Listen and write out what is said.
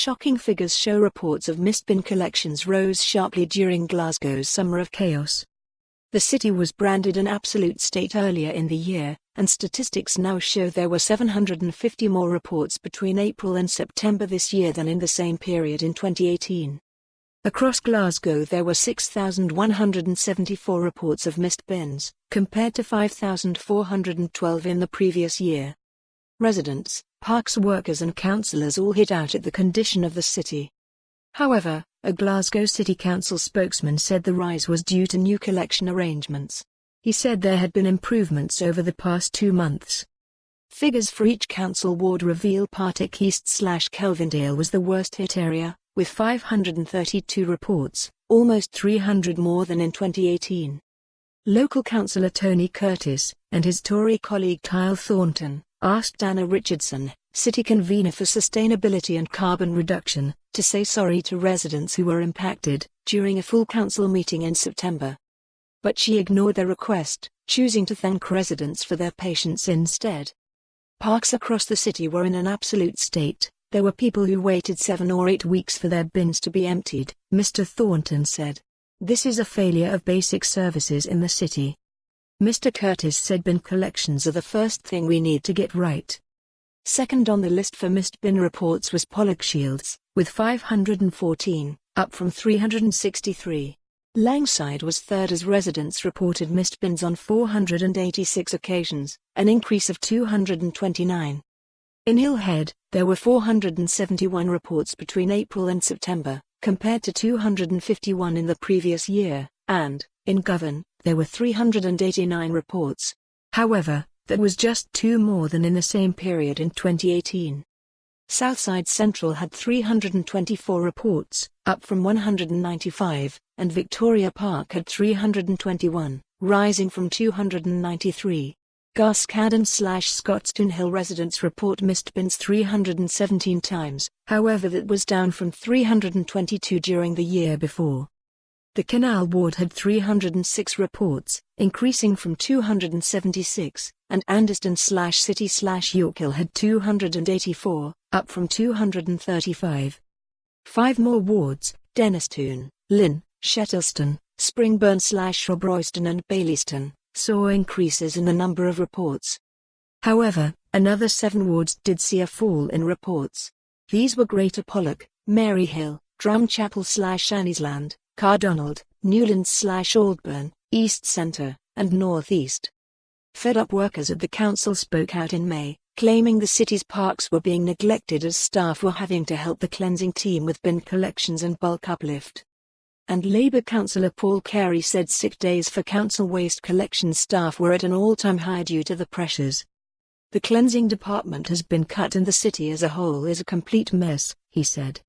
Shocking figures show reports of missed bin collections rose sharply during Glasgow's summer of chaos. The city was branded an absolute state earlier in the year, and statistics now show there were 750 more reports between April and September this year than in the same period in 2018. Across Glasgow there were 6,174 reports of missed bins, compared to 5,412 in the previous year. Residents, parks workers and councillors all hit out at the condition of the city. However, a Glasgow City Council spokesman said the rise was due to new collection arrangements. He said there had been improvements over the past 2 months. Figures for each council ward reveal Partick East/Kelvindale was the worst hit area, with 532 reports, almost 300 more than in 2018. Local councillor Tony Curtis, and his Tory colleague Kyle Thornton, asked Anna Richardson, city convener for sustainability and carbon reduction, to say sorry to residents who were impacted, during a full council meeting in September. But she ignored their request, choosing to thank residents for their patience instead. Parks across the city were in an absolute state. There were people who waited 7 or 8 weeks for their bins to be emptied, Mr. Thornton said. This is a failure of basic services in the city. Mr. Curtis said bin collections are the first thing we need to get right. Second on the list for missed bin reports was Pollokshields, with 514, up from 363. Langside was third as residents reported missed bins on 486 occasions, an increase of 229. In Hillhead, there were 471 reports between April and September, compared to 251 in the previous year, and, in Govan, there were 389 reports. However, that was just 2 more than in the same period in 2018. Southside Central had 324 reports, up from 195, and Victoria Park had 321, rising from 293. Garskadden/Scotstoun Hill residents report missed bins 317 times, however that was down from 322 during the year before. The Canal Ward had 306 reports, increasing from 276, and Anderston/City/Yorkhill had 284, up from 235. 5 more wards, Dennistoun, Lynn, Shettleston, Springburn/Robroyston and Baileyston, saw increases in the number of reports. However, another 7 wards did see a fall in reports. These were Greater Pollock, Maryhill, Drumchapel/Anniesland, Cardonald, Newlands/Aldburn, East Centre, and North East. Fed-up workers at the council spoke out in May, claiming the city's parks were being neglected as staff were having to help the cleansing team with bin collections and bulk uplift. And Labour councillor Paul Carey said sick days for council waste collection staff were at an all-time high due to the pressures. The cleansing department has been cut and the city as a whole is a complete mess, he said.